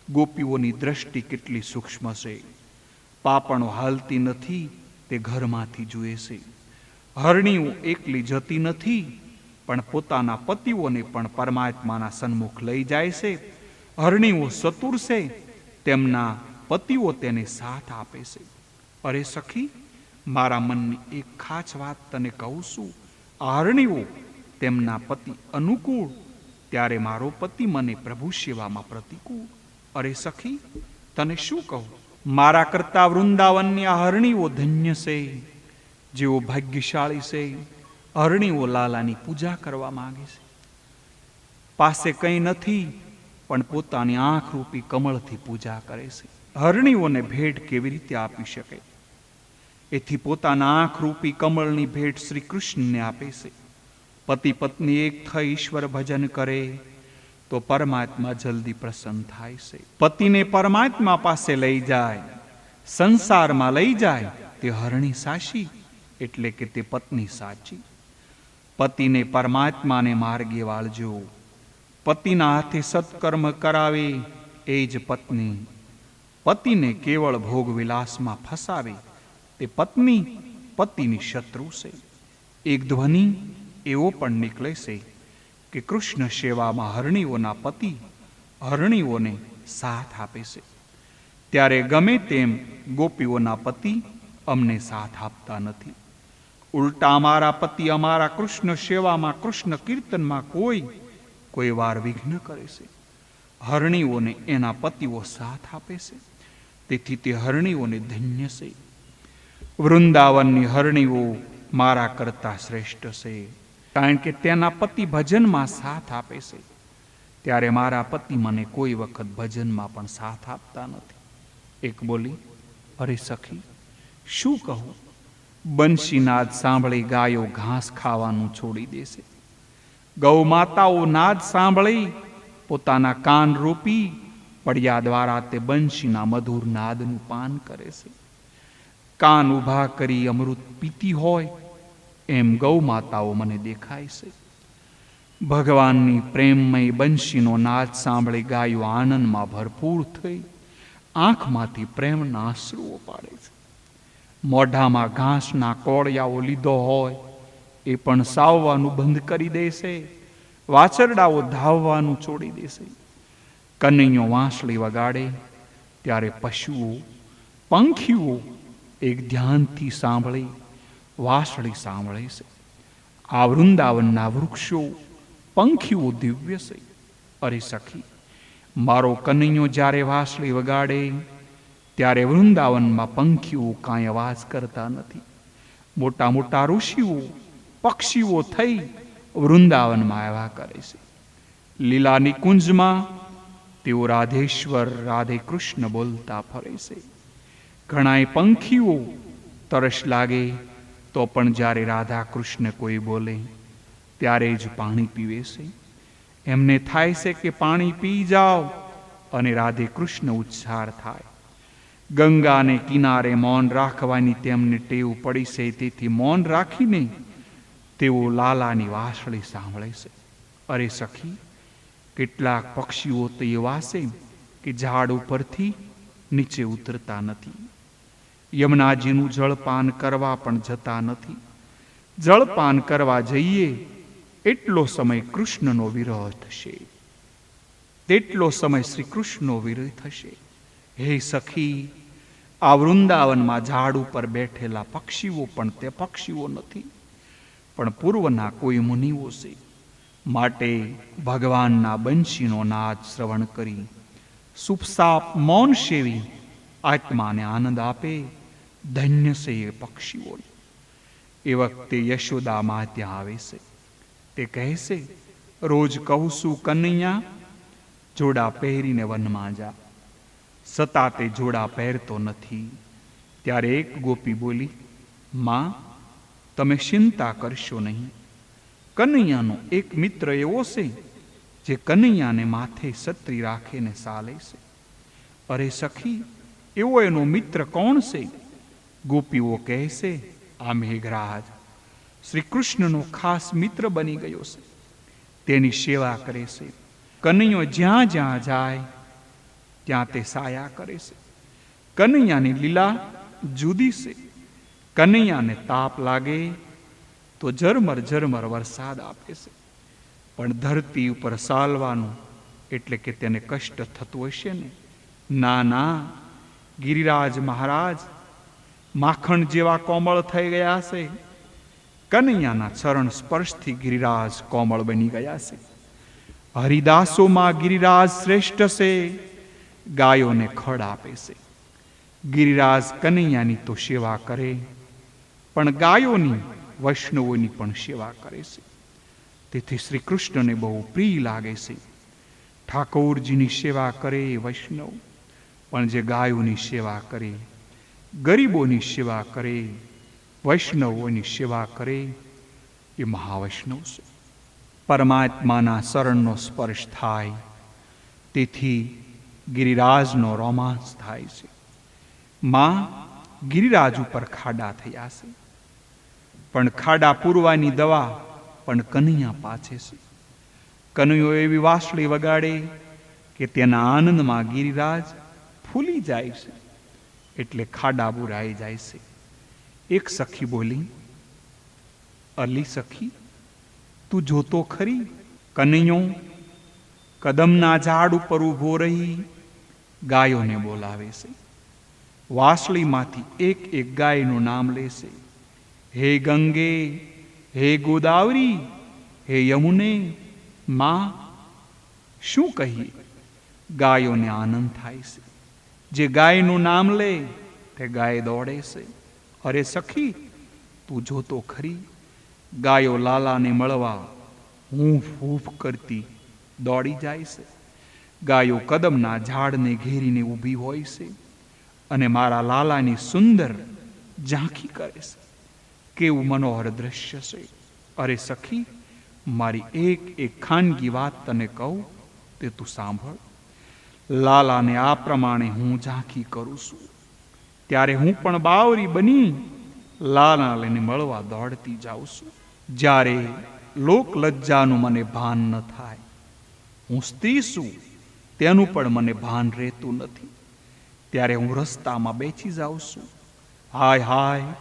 ગોપીઓની દ્રષ્ટિ કેટલી સૂક્ષ્મ છે. પાપણો હાલતી નથી તે ઘરમાંથી જુએ છે. હરણીઓ એકલી જતી નથી પણ પોતાના પતિઓને પણ પરમાત્માના સન્મુખ લઈ જાય છે. હરણીઓ ચતુર છે, તેમના પતિઓ તેને સાથ આપે છે. અરે સખી, મારા મનની એક ખાસ વાત તને કહું છું. આ હરણીઓ તેમના પતિ અનુકૂળ ત્યારે મારો પતિ મને પ્રભુ સેવામાં પ્રતિકૂળ. અરે સખી, તને શું કહું, મારા કરતા વૃંદાવનની આ હરણીઓ ધન્ય છે. જેઓ ભાગ્યશાળી છે. હરણીઓ લાલાની પૂજા કરવા માંગે છે. પાસે કંઈ નથી પણ પોતાની આંખ રૂપી કમળથી પૂજા કરે છે. હરણીઓને ભેટ કેવી રીતે આપી શકે? એથી પોતાના આંખ રૂપી કમળની ભેટ શ્રી કૃષ્ણને આપે છે. પતિ પત્ની એક થઈ ઈશ્વર ભજન કરે તો પરમાત્મા જલ્દી પ્રસન્ન થાય છે. પતિને પરમાત્મા પાસે લઈ જાય, સંસારમાં લઈ જાય તે હરણી સાચી એટલે કે તે પત્ની સાચી. પતિને પરમાત્માને માર્ગે વાળજો. પતિના હાથે સત્કર્મ કરાવે એ જ પત્ની. પતિને કેવળ ભોગ વિલાસમાં ફસાવે તે પત્ની પતિની શત્રુ છે. એક ધ્વનિ એવો પણ નીકળે છે કે કૃષ્ણ સેવામાં હરણીઓના પતિ હરણીઓને સાથ આપે છે. ત્યારે ગમે તેમ ગોપીઓના પતિ અમને સાથ આપતા નથી. ઉલટા અમારા પતિ અમારા કૃષ્ણ સેવામાં, કૃષ્ણ કીર્તનમાં કોઈ વાર વિઘ્ન કરે છે. હરણીઓને એના પતિઓ સાથ આપે છે, તેથી તે હરણીઓને ધન્ય છે. વૃંદાવનની હરણીઓ મારા કરતા શ્રેષ્ઠ છે, કારણ કે તેના પતિ ભજનમાં સાથ આપે છે. ત્યારે મારા પતિ મને કોઈ વખત ભજનમાં પણ સાથ આપતા નથી. એક બોલી, અરે સખી, શું કહું? બંશીનાદ સાંભળી ગાયો ઘાસ ખાવાનું છોડી દેશે. ગૌ માતાઓ નાદ સાંભળી પોતાના કાન રોપી પડ્યા દ્વારા તે બંશીના મધુર નાદનું પાન કરે છે. કાન ઊભા કરી અમૃત પીતી હોય એમ ગૌ માતાઓ મને દેખાય છે. ભગવાનની પ્રેમમય બંશીનો નાદ સાંભળી ગાયો આનંદમાં ભરપૂર થઈ આંખમાંથી પ્રેમના આંસુઓ પાડે છે. મોઢામાં ઘાસના કોળિયાઓ લીધો હોય એ પણ સાવવાનું બંધ કરી દેશે. વાછરડાઓ ધાવવાનું છોડી દેશે. કનૈયો વાંસળી વગાડે ત્યારે પશુઓ, પંખીઓ એક ધ્યાનથી સાંભળી વાંસળી સાંભળે છે. આ વૃંદાવનના વૃક્ષો, પંખીઓ દિવ્ય છે. અરે સખી, મારો કનૈયો જ્યારે વાંસળી વગાડે ત્યારે વૃંદાવનમાં પંખીઓ કાંઈ અવાજ કરતા નથી. મોટા મોટા ઋષિઓ, પક્ષીઓ થઈ વૃંદાવનમાં આવ્યા કરે છે. લીલાની કુંજમાં તેઓ રાધેશ્વર, રાધે કૃષ્ણ બોલતા ફરે છે. ઘણાય પંખીઓ તરસ લાગે તો પણ જ્યારે રાધા કૃષ્ણ કોઈ બોલે ત્યારે જ પાણી પીવે છે. એમને થાય છે કે પાણી પી જાઓ, અને રાધે કૃષ્ણ ઉચ્ચાર થાય. ગંગાને કિનારે મૌન રાખવાની તેમને ટેવ પડી છે, તેથી મૌન રાખીને તેઓ લાલાની વાંસળી સાંભળે છે. અરે સખી, કેટલાક પક્ષીઓ તો એવા છે કે ઝાડ ઉપરથી નીચે ઉતરતા નથી. યમુનાજીનું જળપાન કરવા પણ જતા નથી. જળપાન કરવા જઈએ એટલો સમય કૃષ્ણનો વિરહ થશે, તેટલો સમય શ્રી કૃષ્ણનો વિરહ થશે. હે સખી, આ વૃંદાવનમાં ઝાડ ઉપર બેઠેલા પક્ષીઓ પણ તે પક્ષીઓ નથી, પણ પૂર્વના કોઈ મુનિઓ છે. માટે ભગવાનના બંશીનો નાદ શ્રવણ કરી સુપસાપ મૌન સેવી આત્માને આનંદ આપે, ધન્ય છે એ પક્ષીઓ. એ વખતે યશોદા મા ત્યાં આવે છે. તે કહે છે, રોજ કહું છું કનૈયા, જોડા પહેરીને વનમાં જા, છતાં તે જોડા પહેરતો નથી. ત્યારે એક ગોપી બોલી, માં, તમે ચિંતા કરશો નહીં. કનૈયાનો એક મિત્ર એવો છે જે કનૈયાને માથે છત્રી રાખીને ચાલે છે. અરે સખી, એવો એનો મિત્ર કોણ છે? ગોપીઓ કહે છે, આ મેઘરાજ શ્રી કૃષ્ણનો ખાસ મિત્ર બની ગયો છે. તેની સેવા કરે છે. કનૈયો જ્યાં જ્યાં જાય ત્યાં તે સાયા કરે છે. કનૈયાની લીલા જુદી છે. કનૈયાને તાપ લાગે તો ઝરમર ઝરમર વરસાદ આપે છે, પણ ધરતી ઉપર ચાલવાનું એટલે કે તેને કષ્ટ થતું હશે ને? ના ના, ગિરિરાજ મહારાજ માખણ જેવા કોમળ થઈ ગયા છે. કનૈયાના ચરણ સ્પર્શથી ગિરિરાજ કોમળ બની ગયા છે. હરિદાસોમાં ગિરિરાજ શ્રેષ્ઠ છે. ગાયોને ખડ આપે છે. ગિરિરાજ કનૈયાની તો સેવા કરે, પણ ગાયોની, વૈષ્ણવોની પણ સેવા કરે છે. તેથી શ્રી કૃષ્ણને બહુ પ્રિય લાગે છે. ઠાકોરજીની સેવા કરે વૈષ્ણવ, પણ જે ગાયોની સેવા કરે, ગરીબોની સેવા કરે, વૈષ્ણવોની સેવા કરે એ મહાવૈષ્ણવ છે. પરમાત્માના શરણનો સ્પર્શ થાય તેથી ગિરિરાજનો રોમાંસ થાય છે. માં, ગિરિરાજ ઉપર ખાડા થયા છે, પણ ખાડા પૂરવાની દવા પણ કનૈયા પાછે છે. કનૈયો એવી વાંસળી વગાડે કે તેના આનંદમાં ગિરિરાજ ફૂલી જાય છે, એટલે ખાડા બુરાઈ જાય છે. એક સખી બોલી, અલી સખી, તું જોતો ખરી? કનૈયો કદમના ઝાડ ઉપર ઊભો રહી ગાયોને બોલાવે છે. વાસળીમાંથી એક એક ગાયનું નામ લેશે. હે ગંગે, હે ગોદાવરી, હે યમુને, માં. શું કહીએ? ગાયોને આનંદ થાય છે. જે ગાયનું નામ લે તે ગાય દોડે છે. અરે સખી, તું જોતો ખરી, ગાયો લાલાને મળવા હૂંફ હૂંફ કરતી દોડી જાય છે. ગાયો કદમના ઝાડને ઘેરીને ઊભી હોય છે અને મારા લાલાની સુંદર ઝાંખી કરે છે. કેવું મનોહર દ્રશ્ય છે! અરે સખી, મારી એક એક ખાનગી વાત તને કહું તે તું સાંભળ. લાલાને આ પ્રમાણે હું ઝાંખી કરું છું ત્યારે હું પણ બાવરી બની લાલાને મળવા દોડતી જાઉં છું. જ્યારે લોક લજ્જાનું મને ભાન ન થાય, હું સ્ત્રી છું તેનું પણ મને ભાન રહેતું નથી, ત્યારે હું રસ્તામાં બેસી જાઉં છું. હાય હાય,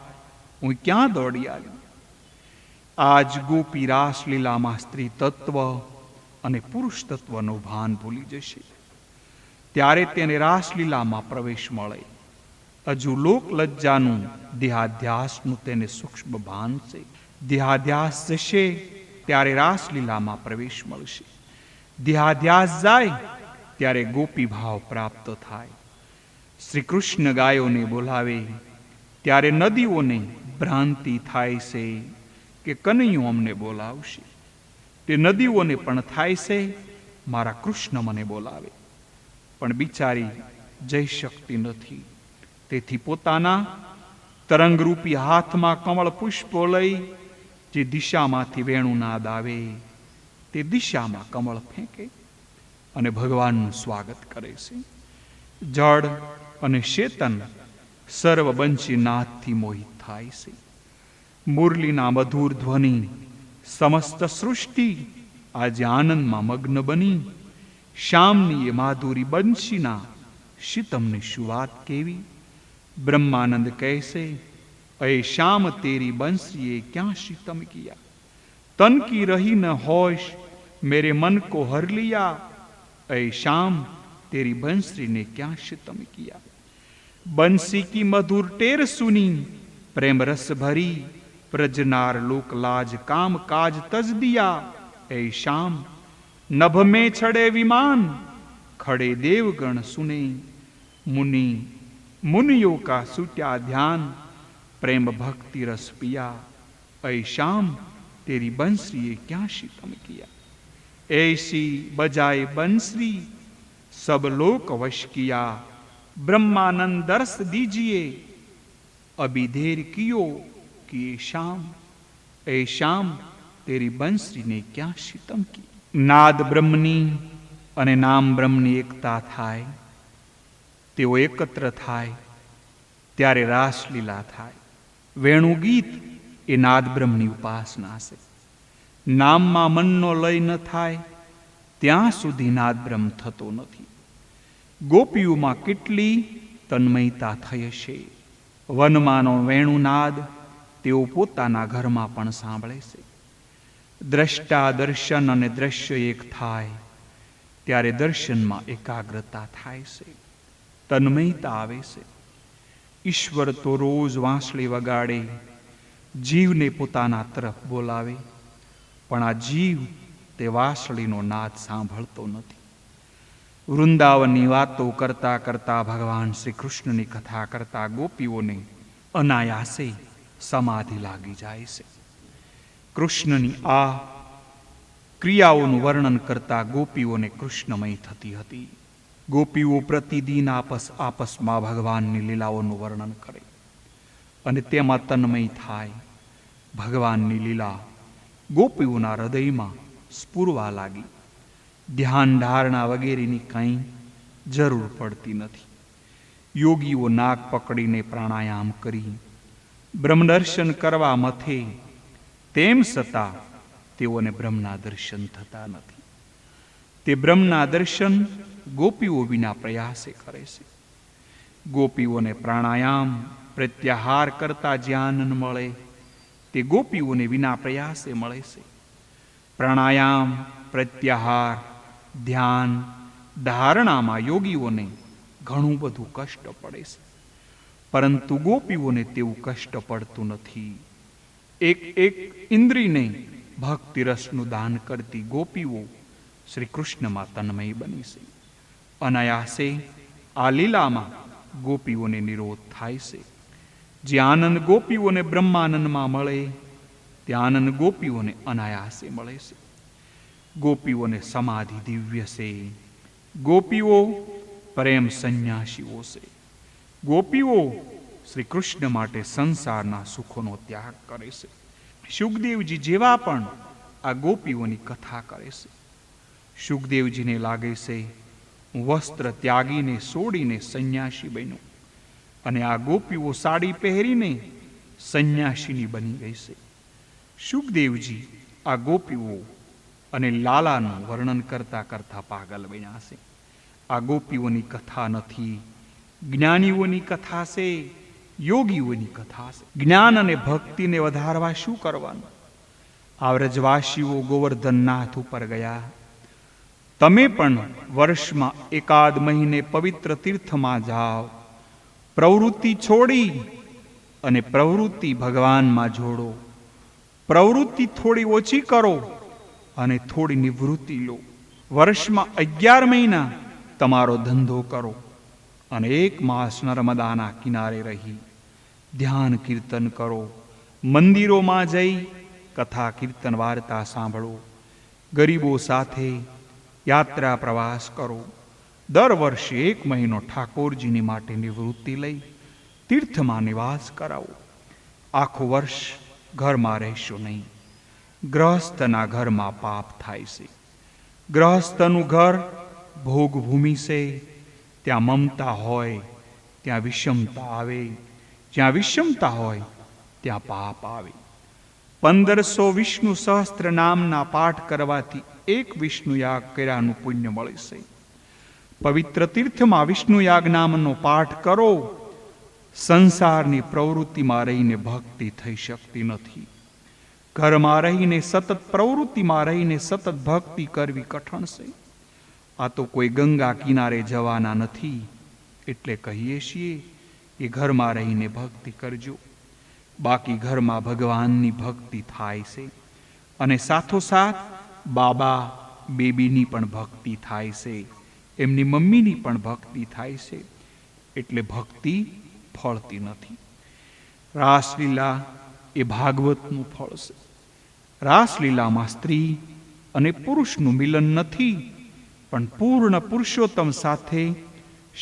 હું ક્યાં દોડી આવી? આજ ગોપી રાસલીલામાં સ્ત્રી તત્વ અને પુરુષ તત્વનું ભાન ભૂલી જશે. ત્યારે તેને રાસલીલામાં પ્રવેશ મળે. હજુ લોક લજ્જાનું દેહાધ્યાસનું તેને સૂક્ષ્મ ભાન છે. દેહાધ્યાસ જશે ત્યારે રાસલીલામાં પ્રવેશ મળશે. દેહાધ્યાસ જાય ત્યારે ગોપી ભાવ પ્રાપ્ત થાય. શ્રી કૃષ્ણ ગાયોને બોલાવે ત્યારે નદીઓને ભ્રાંતિ થાય છે કે કનૈયો અમને બોલાવશે. તે નદીઓને પણ થાય છે મારા કૃષ્ણ મને બોલાવે, પણ બિચારી જઈ શકતી નથી. તેથી પોતાના તરંગરૂપી હાથમાં કમળ પુષ્પો લઈ જે દિશામાંથી વેણુનાદ આવે તે દિશામાં કમળ ફેંકે અને ભગવાનનું સ્વાગત કરે છે. જળ અને ચેતન સર્વ બંશી નાદથી મોહિત થાય છે. મુરલીના મધુર ધ્વનિ સમસ્ત સૃષ્ટિ આજે આનંદમાં મગ્ન બની. શ્યામની એ માધુરી બંશીના શીતમની શું વાત કેવી! બ્રહ્માનંદ કહેશે, અય શ્યામ તેરી બંસરીએ ક્યાં શીતમ કિયા, તન કી રહી ન હોશ મેરે મન કો હર लिया, अय श्याम तेरी बंसरी ने क्या शितम किया. बंसी की मधुर टेर सुनी प्रेम रस भरी, प्रजनार लोक लाज काम काज तज दिया. अय श्याम नभ में छड़े विमान, खड़े देवगण सुने, मुनि मुनियों का सुट्या ध्यान, प्रेम भक्ति रस पिया. अय श्याम तेरी बंसरी क्या शीतम किया. ऐसी बजाए बंसरी सब लोक वश किया, ब्रह्मानंद दर्श दीजिए अभी देर कियो किए श्याम. ए श्याम तेरी બંસરી ને ક્યાં શીતમ કી. નાદ બ્રહ્મની અને નામ બ્રહ્મની એકતા થાય, તેઓ એકત્ર થાય ત્યારે રાસલીલા થાય. વેણુ ગીત એ નાદ બ્રહ્મની ઉપાસના છે. નામમાં મનનો લય ન થાય ત્યાં સુધી નાદ બ્રહ્મ થતો નથી. ગોપીઓમાં કેટલી તન્મયતા થઈ હશે. વનમાંનો વેણુનાદ તેઓ પોતાના ઘરમાં પણ સાંભળે છે. દ્રષ્ટા દર્શન અને દ્રશ્ય એક થાય ત્યારે દર્શનમાં એકાગ્રતા થાય છે, તન્મયતા આવે છે. ઈશ્વર તો રોજ વાંસળી વગાડે, જીવને પોતાના તરફ બોલાવે, પણ આ જીવ તે વાંસળીનો નાદ સાંભળતો નથી. વૃંદાવનની વાતો કરતા કરતા ભગવાન શ્રી કૃષ્ણની કથા કરતા ગોપીઓને અનાયાસે સમાધિ લાગી જાય છે. કૃષ્ણની આ ક્રિયાઓનું વર્ણન કરતા ગોપીઓને કૃષ્ણમય થતી હતી. ગોપીઓ પ્રતિદિન આપસમાં ભગવાનની લીલાઓનું વર્ણન કરે અને તેમાં તન્મય થાય. ભગવાનની લીલા ગોપીઓના હૃદયમાં સ્ફુરવા લાગી. ધ્યાન ધારણા વગેરેની કંઈ જરૂર પડતી નથી. યોગીઓ નાક પકડીને પ્રાણાયામ કરી બ્રહ્મદર્શન કરવા મથે, તેમ છતાં તેઓને બ્રહ્મના દર્શન થતા નથી. તે બ્રહ્મના દર્શન ગોપીઓ વિના પ્રયાસે કરે છે. ગોપીઓને પ્રાણાયામ પ્રત્યાહાર કરતા જે આનંદ મળે તે ગોપીઓને વિના પ્રયાસે મળે છે. પ્રાણાયામ પ્રત્યાહાર ધ્યાન ધારણામાં યોગીઓને ઘણું બધું કષ્ટ પડે છે, પરંતુ ગોપીઓને તેવું કષ્ટ પડતું નથી. એક એક ઇન્દ્રિયને ભક્તિ રસનું દાન કરતી ગોપીઓ શ્રી કૃષ્ણમાં તન્મય બની છે. અનાયાસે આ લીલામાં ગોપીઓને નિરોધ થાય છે. જે આનંદ ગોપીઓને બ્રહ્માનંદમાં મળે તે આનંદ ગોપીઓને અનાયાસે મળે છે. ગોપીઓને સમાધિ દિવ્ય છે. ગોપીઓ પ્રેમ સંન્યાસીઓ છે. ગોપીઓ શ્રી કૃષ્ણ માટે સંસારના સુખોનો ત્યાગ કરે છે. સુખદેવજી જેવા પણ આ ગોપીઓની કથા કરે છે. સુખદેવજીને લાગે છે હું વસ્ત્ર ત્યાગીને છોડીને સંન્યાસી બન્યો, અને આ ગોપીઓ સાડી પહેરીને સંન્યાસીની બની ગઈ છે. સુખદેવજી આ ગોપીઓ અને લાલાનું વર્ણન કરતા કરતા પાગલ બન્યા છે. આ ગોપીઓની કથા નથી, જ્ઞાનીઓની કથા છે, યોગીઓની કથા છે. જ્ઞાન અને ભક્તિને વધારવા શું કરવાનું? આ વ્રજવાસીઓ ગોવર્ધનનાથ ઉપર ગયા. તમે પણ વર્ષમાં એકાદ મહિને પવિત્ર તીર્થમાં જાઓ. પ્રવૃત્તિ છોડી અને પ્રવૃત્તિ ભગવાનમાં જોડો. પ્રવૃત્તિ થોડી ઓછી કરો અને થોડી નિવૃત્તિ લો. વર્ષમાં 11 મહિના તમારો ધંધો કરો અને 1 માસ નર્મદાના કિનારે રહી ધ્યાન કીર્તન કરો. મંદિરોમાં જઈ કથા કીર્તન વાર્તા સાંભળો. ગરીબો સાથે યાત્રા પ્રવાસ કરો. દર વર્ષે 1 મહિનો ઠાકોરજીની માટે નિવૃત્તિ લઈ તીર્થમાં નિવાસ કરાવો. આખું વર્ષ ઘરમાં રહેશો નહીં. ગ્રહસ્થના ઘરમાં પાપ થાય છે. ગ્રહસ્થનું ઘર ભોગભૂમિ છે. ત્યાં મમતા હોય ત્યાં વિષમતા આવે. જ્યાં વિષમતા હોય ત્યાં પાપ આવે. 1500 વિષ્ણુ સહસ્ત્ર નામના પાઠ કરવાથી 1 વિષ્ણુ યાગ કર્યાનું પુણ્ય મળે છે. પવિત્ર તીર્થમાં વિષ્ણુ યાગ નામનો પાઠ કરો. સંસારની પ્રવૃત્તિમાં રહીને ભક્તિ થઈ શકતી નથી. ઘરમાં રહીને સતત પ્રવૃત્તિમાં રહીને સતત ભક્તિ કરવી કઠણ છે. આ તો કોઈ ગંગા કિનારે જવાના નથી, એટલે કહીએ છીએ કે ઘરમાં રહીને ભક્તિ કરજો. બાકી ઘરમાં ભગવાનની ભક્તિ થાય છે, અને સાથોસાથ બાબા બેબીની પણ ભક્તિ થાય છે, એમની મમ્મીની પણ ભક્તિ થાય છે, એટલે ભક્તિ ફળતી નથી. રાસલીલા એ ભાગવતનું ફળ છે. રાસલીલામાં સ્ત્રી અને પુરુષનું મિલન નથી, પણ પૂર્ણ પુરુષોત્તમ સાથે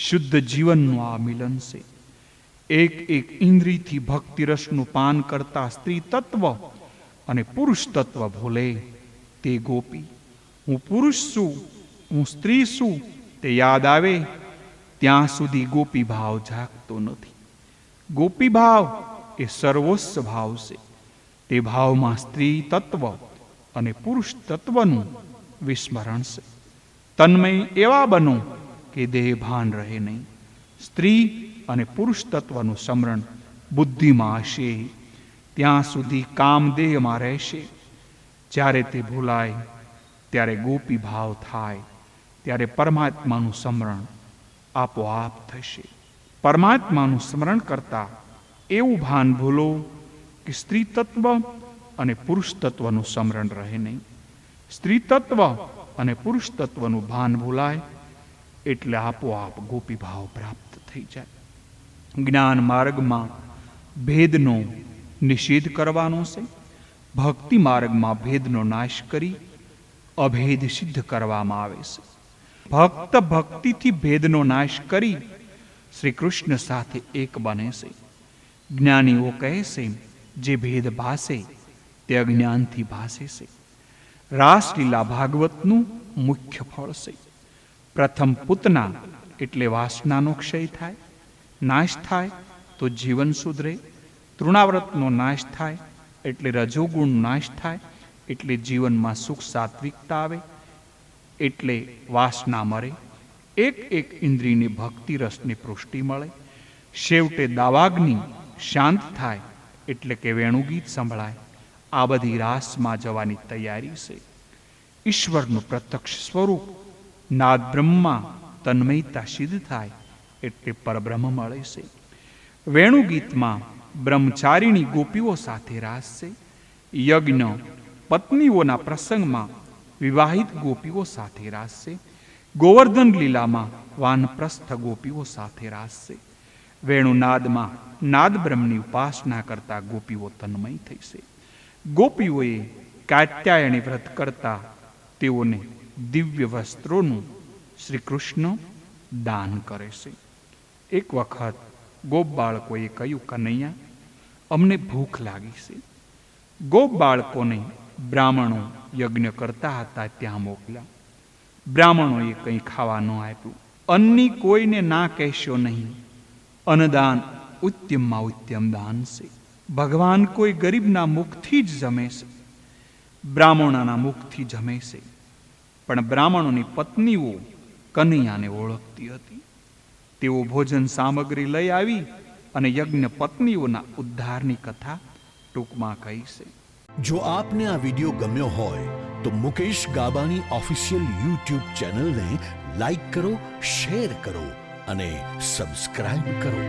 શુદ્ધ જીવનનું આ મિલન છે. એક એક ઇન્દ્રિયથી ભક્તિ રસનું પાન કરતા સ્ત્રી તત્વ અને પુરુષ તત્વ ભૂલે તે ગોપી. હું પુરુષ છું, હું સ્ત્રી છું તે યાદ આવે ત્યાં સુધી ગોપી ભાવ જાગતો નથી. ગોપી ભાવ એ સર્વોચ્ચ ભાવ છે. તે ભાવમાં સ્ત્રી તત્વ અને પુરુષ તત્વનું વિસ્મરણ છે. તન્મય એવા બનો કે દેહ ભાન રહે નહીં. સ્ત્રી અને પુરુષ તત્વનું સ્મરણ બુદ્ધિમાં હશે ત્યાં સુધી કામદેહમાં રહેશે. જ્યારે તે ભૂલાય ત્યારે ગોપી ભાવ થાય, ત્યારે પરમાત્માનું સ્મરણ આપોઆપ થશે. પરમાત્માનું સ્મરણ કરતા એવું ભાન ભૂલો કે સ્ત્રી તત્વ અને પુરુષ તત્વનું સ્મરણ રહે નહીં. સ્ત્રી તત્વ અને પુરુષ તત્વનું ભાન ભૂલાય એટલે આપોઆપ ગોપી ભાવ પ્રાપ્ત થઈ જાય. જ્ઞાન માર્ગમાં ભેદનો નિષેધ કરવાનો છે. ભક્તિ માર્ગમાં ભેદનો નાશ કરી અભેદ સિદ્ધ કરવામાં આવે છે. ભક્ત ભક્તિથી ભેદનો નાશ કરી શ્રી કૃષ્ણ સાથે એક બને છે. જ્ઞાનીઓ કહે છે જે ભેદ ભાસે તે અજ્ઞાનથી ભાસે છે. રાસલીલા ભાગવતનું મુખ્ય ફળ છે. પ્રથમ પૂતના એટલે વાસનાનો ક્ષય થાય, નાશ થાય તો જીવન સુધરે. તૃણાવ્રતનો નાશ થાય એટલે રજોગુણ નાશ થાય, એટલે જીવનમાં સુખ સાત્વિકતા આવે, એટલે વાસના મરે. એક એક ઇન્દ્રિયની ભક્તિ રસની પુષ્ટિ મળે. છેવટે દાવાગ્નિ શાંત થાય એટલે કે વેણુગીત સંભળાય. આ બધી રાસમાં જવાની તૈયારી છે. ઈશ્વરનું પ્રત્યક્ષ સ્વરૂપ નાદ બ્રહ્મા તન્મયતા સિદ્ધ થાય એટલે પરબ્રહ્મ મળે છે. વેણુ ગીતમાં બ્રહ્મચારીણી ગોપીઓ સાથે રાસ છે. યજ્ઞ પત્નીઓના પ્રસંગમાં વિવાહિત ગોપીઓ સાથે રાસ છે. ગોવર્ધન લીલામાં વાનપ્રસ્થ ગોપીઓ સાથે રાસ છે. વેણુનાદમાં નાદ બ્રહ્મની ઉપાસના કરતા ગોપીઓ તન્મય થઈ છે. ગોપીઓએ કાત્યાયણી વ્રત કરતા તેઓને દિવ્ય વસ્ત્રોનું શ્રી કૃષ્ણ દાન કરે છે. એક વખત ગોપ બાળકોએ કહ્યું, કનૈયા, અમને ભૂખ લાગી છે. ગોપ બાળકોને બ્રાહ્મણો યજ્ઞ કરતા હતા ત્યાં મોકલ્યા. બ્રાહ્મણોએ કંઈ ખાવા ન આપ્યું. અન્ની કોઈને ના કહેશો નહીં. અન્નદાન ઉત્તમમાં ઉત્તમ દાન છે. ભગવાન કોઈ ગરીબના મુખથી જ જમે છે, બ્રાહ્મણોના મુખથી જમે છે. પણ બ્રાહ્મણોની પત્નીઓ કનૈયાને ઓળખતી હતી. તેઓ ભોજન સામગ્રી લઈ આવી અને યજ્ઞ પત્નીઓના ઉદ્ધારની કથા ટૂંકમાં કહી છે. જો આપને આ વિડીયો ગમ્યો હોય તો મુકેશ ગાબાની ઓફિશિયલ યુટ્યુબ ચેનલને લાઈક કરો, શેર કરો અને સબસ્ક્રાઇબ કરો.